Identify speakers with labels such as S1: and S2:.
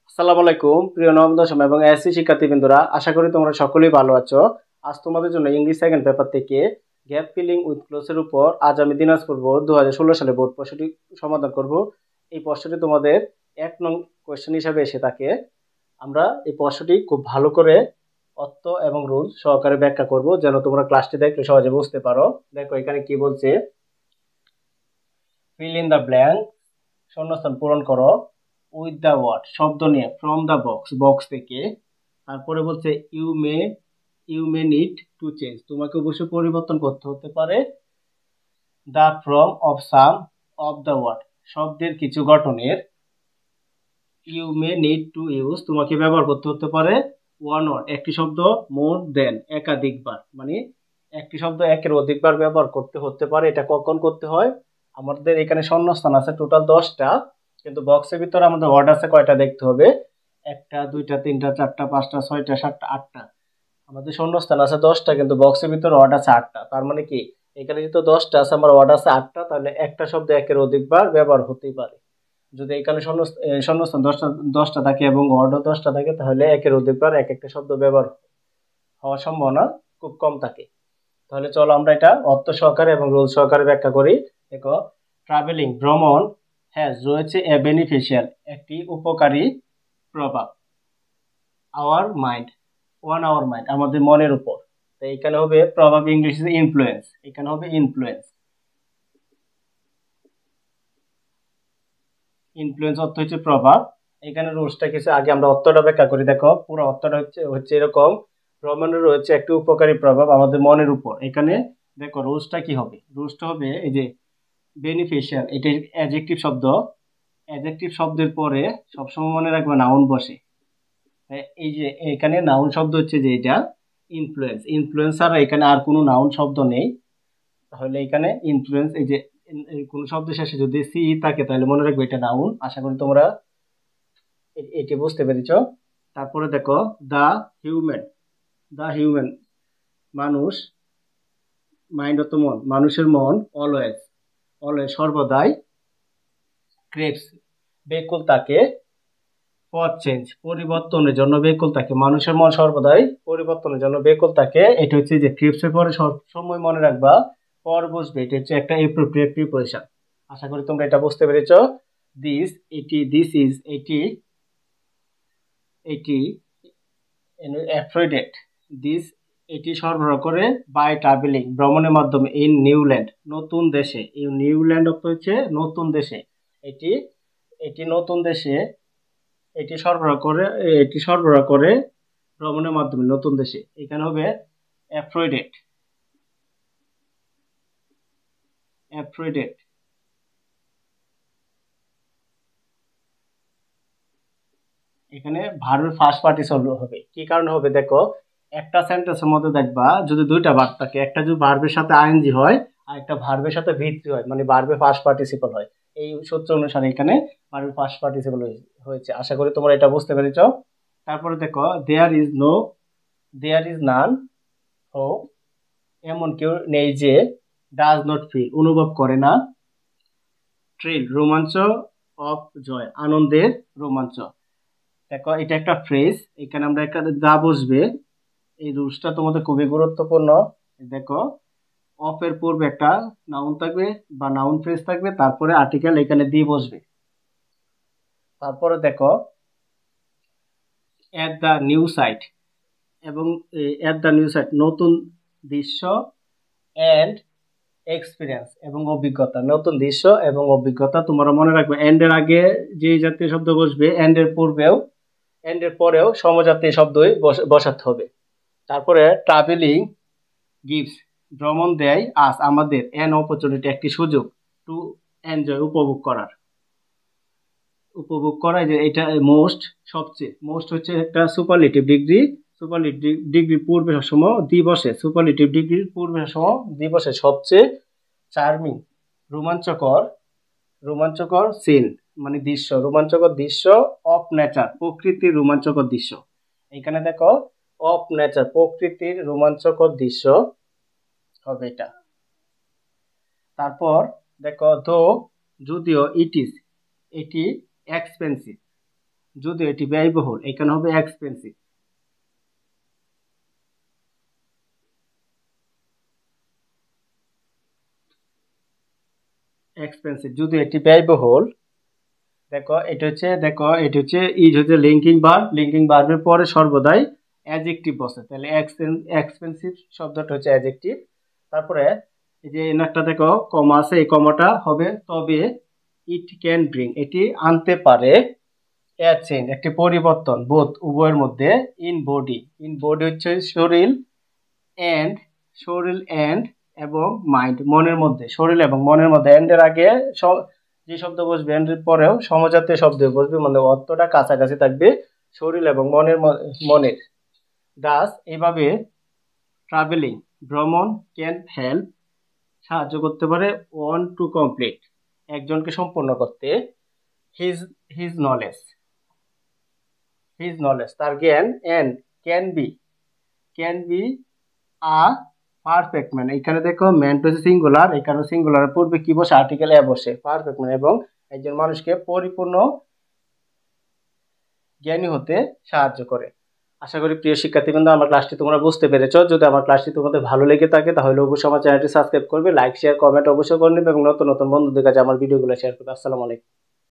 S1: আসসালামু আলাইকুম প্রিয় নবম দশম এবং এসএসসি শিক্ষার্থীবৃন্দরা, আশা করি তোমরা সকলেই ভালো আছো। আজ তোমাদের জন্য ইংলিশ সেকেন্ড পেপার থেকে গ্যাপ ফিলিং উইথ ক্লোজের উপর আজ আমি দিনাজপুর বোর্ড 2016 সালে বোর্ড প্রশ্নটি সমাধান করব। এই প্রশ্নটি তোমাদের 1 নং কোয়েশ্চেন হিসাবে এসে থাকে। আমরা এই প্রশ্নটি খুব ভালো করে অর্থ এবং রুল সহকারে ব্যাখ্যা করব, যেন তোমরা ক্লাসটি দেখলে সহজে বুঝতে পারো। দেখো এখানে কি বলছে, ফিল ইন দ্য ব্ল্যাঙ্ক, শূন্যস্থান পূরণ করো, উইথ দ্য ওয়ার্ড শব্দ নিয়ে, ফ্রম দ্য বক্স বক্স থেকে। তারপরে বলছে you may need to change, তোমাকে অবশ্যই পরিবর্তন করতে হতে পারে the form of some of the word, শব্দের কিছু গঠনের। You may need to use, তোমাকে ব্যবহার করতে হতে পারে ওয়ান ওয়ার্ড, একটি শব্দ, মোর দেন একাধিকবার, মানে একটি শব্দ একের অধিকবার ব্যবহার করতে হতে পারে। এটা কখন করতে হয়? আমাদের এখানে শূন্যস্থান আছে টোটাল 10টা, কিন্তু বক্সের ভিতরে আমাদের ওয়ার্ড আছে কয়টা দেখতে হবে, 1টা 2টা 3টা 4টা 5টা 6টা 7টা 8টা। আমাদের শূন্যস্থান আছে 10টা, কিন্তু বক্সের ভিতরে ওয়ার্ড আছে 8টা। তার মানে কি, এখানে যেহেতু 10টা আছে, আমার ওয়ার্ড আছে 8টা, তাহলে একটা শব্দ একের অধিকবার ব্যবহার হতেই পারে। যদি এখানে শূন্যস্থান 10টা থাকে এবং ওয়ার্ডও 10টা থাকে, তাহলে একের অধিকবার এক একটা শব্দ ব্যবহার হওয়ার সম্ভাবনা খুব কম থাকে। তাহলে চলো আমরা এটা অর্থ সহকারে এবং রুল সহকারে ব্যাখ্যা করি। দেখো, ট্রাভেলিং ভ্রমণ হ্যাজ রয়েছে এ বেনিফিশিয়াল, একটি উপকারী প্রভাব, our mind one our mind, আমাদের মনের উপর। তো এখানে হবে প্রভাব, ইংলিশ ইনফ্লুয়েন্স, এখানে হবে ইনফ্লুয়েন্স। ইনফ্লুয়েন্স অর্থ হচ্ছে প্রভাব। এখানে রুলসটা কিছু আগে আমরা অর্থটা ব্যাখ্যা করি। দেখো পুরো অর্থটা হচ্ছে এরকম, ভ্রমণের রয়েছে একটি উপকারী প্রভাব আমাদের মনের উপর। এখানে দেখো রুলসটা কি হবে, রুলসটা হবে এই যে বেনিফিশিয়াল, এটা অ্যাডজেক্টিভ শব্দ। অ্যাডজেক্টিভ শব্দের পরে সবসময় মনে রাখবে নাউন বসে। এই যে এখানে নাউন শব্দ হচ্ছে যে এটা ইনফ্লুয়েন্স, ইনফ্লুয়েন্স ছাড়া এখানে আর কোনো নাউন শব্দ নেই। তাহলে এখানে ইনফ্লুয়েন্স, এই যে কোন শব্দ শেষে যদি সি থাকে তাহলে মনে রাখবে এটা নাউন। আশা করি তোমরা এটি বুঝতে পেরেছ। তারপরে দেখো দা হিউম্যান, দা হিউম্যান মানুষ, মাইন্ড অর্থ মন, মানুষের মন, অলওয়েজ অলওয়েজ সর্বদাই, ক্রেভস বেকুল থাকে, ফর চেঞ্জ পরিবর্তনের জন্য বেকুল থাকে, মানুষের মন সর্বদাই পরিবর্তনের জন্য বেকুল থাকে। এটা হচ্ছে যে ক্রিপসের পরে সব সময় মনে রাখবা পর বসবে, এটা হচ্ছে একটা এপ্রোপ্রিয়েট প্রিপোজিশন। আশা করি তোমরা এটা বুঝতে পেরেছো। দিস এটি, দিস ইজ এটি, এটি অ্যাফ্রোডেট, দিস এটি সরবরাহ করে বাই ট্রাভেলিং ভ্রমণের মাধ্যমে, ইন নিউল্যান্ড নতুন দেশে, এই নিউল্যান্ড অর্থ হচ্ছে নতুন দেশে। এটি এটি নতুন দেশে, এটি সরবরাহ করে ভ্রমণের মাধ্যমে নতুন দেশে। এখানে হবে অ্যাফ্রোডেট, অ্যাফ্রোডেট। এখানে ভার্বের ফার্স্ট পার্টিসিপল হবে। কি কারণে হবে দেখো, একটা সেন্টেন্সের মধ্যে দেখবা যদি দুইটা ভার্ব থাকে, একটা যদি ভার্বের সাথে আইএনজি হয় আর একটা ভার্বের সাথে ভিত্তি হয়, মানে ভার্বের ফার্স্ট পার্টিসিপল হয়। এই সূত্র অনুসারে এখানে ভার্বের ফার্স্ট পার্টিসিপল হয়েছে। আশা করি তোমরা এটা বুঝতে পেরেছো। তারপরে দেখো there is no, there is none, ও এমন কেউ নেই যে, ডাজ নট ফিল অনুভব করে না, থ্রিল রোমাঞ্চ, অফ জয় আনন্দের রোমাঞ্চ। দেখো এটা একটা ফ্রেজ, এখানে আমরা একটা দা বসবে। এই রুলসটা তোমাদের খুবই গুরুত্বপূর্ণ। দেখো অফ এর পূর্বে একটা নাউন থাকবে বা নাউন ফ্রেজ থাকবে, তারপরে আর্টিকেল এখানে দিয়ে বসবে। তারপরে দেখো এট দ্য নিউ সাইট, এবং এট দ্য নিউ সাইট নতুন দৃশ্য, এন্ড এক্সপিরিয়েন্স এবং অভিজ্ঞতা, নতুন দৃশ্য এবং অভিজ্ঞতা। তোমরা মনে রাখবে এন্ড এর আগে যে জাতীয় শব্দ বসবে, এন্ড এর পূর্বেও এন্ড এর পরেও সমজাতীয় শব্দই বসাতে হবে। তারপরে ট্রাভেলিং গিভস ভ্রমণ দেয় আস আমাদের, এন অপরচুনিটি একটি সুযোগ, টু এনজয় উপভোগ করার, উপভোগ করা। যে এটা মোস্ট সবচেয়ে, মোস্ট হচ্ছে একটা সুপারলেটিভ ডিগ্রি, সুপারলেটিভ ডিগ্রি পূর্বে সবসময় দিবসে, সুপারলেটিভ ডিগ্রির পূর্বে সবসময় দিবসে সবচেয়ে। চার্মিং রোমাঞ্চকর, রোমাঞ্চকর সিন মানে দৃশ্য, রোমাঞ্চকর দৃশ্য, অফ নেচার প্রকৃতির রোমাঞ্চকর দৃশ্য। এখানে দেখো অফ নেচার প্রকৃতির রোমাঞ্চকর দৃশ্য হবে এটা। তারপর দেখো দো যদিও, ইট ইজ এটি এক্সপেন্সিভ, যদি এটি ব্যয়বহুল, এখানে হবে এক্সপেন্সিভ। এক্সপেন্সিভ যদি এটি ব্যয়বহুল। দেখো এটি হচ্ছে ইজ হচ্ছে লিঙ্কিং ভার্বের পরে সর্বদাই অ্যাডজেক্টিভ বসে, তাহলে এক্সপেন্সিভ শব্দটা হচ্ছে অ্যাডজেক্টিভ। তারপরে এই যে একটা দেখো কমা আছে, এই কমাটা হবে তবে ইট ক্যান ব্রিং, এটি আনতে পারে এ চেঞ্জ একটি পরিবর্তন, বোথ উভয়ের মধ্যে, ইন বডি হচ্ছে শরীর এন্ড এবং মাইন্ড মনের মধ্যে, শরীর এবং মনের মধ্যে, এন্ডের আগে যে শব্দ বসবে এন্ডের পরেও সমজাতীয় শব্দ বসবে, মানে অর্থটা কাছাকাছি থাকবে শরীর এবং মনের। দাস এইভাবে ট্রাভেলিং ভ্রমণ ক্যান হেল্প সাহায্য করতে পারে ওয়ান টু কমপ্লিট একজনকে সম্পূর্ণ করতে হিজ হিজ নলেজ তার জ্ঞান, and can be a perfect man. এখানে দেখো ম্যান টু সিঙ্গুলার, এখানে সিঙ্গুলারের পূর্বে কি বসে, আর্টিকেল এ বসে, পারফেক্ট ম্যান এবং একজন মানুষকে পরিপূর্ণ জ্ঞানী হতে সাহায্য করে। আশা করি প্রিয় শিক্ষার্থীবৃন্দ আমার ক্লাসটি তোমরা বুঝতে পেরেছো। যদি আমার ক্লাসটি তোমাদের ভালো লেগে থাকে তাহলে অবশ্যই আমার চ্যানেলটি সাবস্ক্রাইব করবে, লাইক শেয়ার কমেন্ট অবশ্যই করে নেবে এবং নতুন নতুন বন্ধুদের কাছে আমার ভিডিওগুলো শেয়ার করবে। আসসালামু আলাইকুম।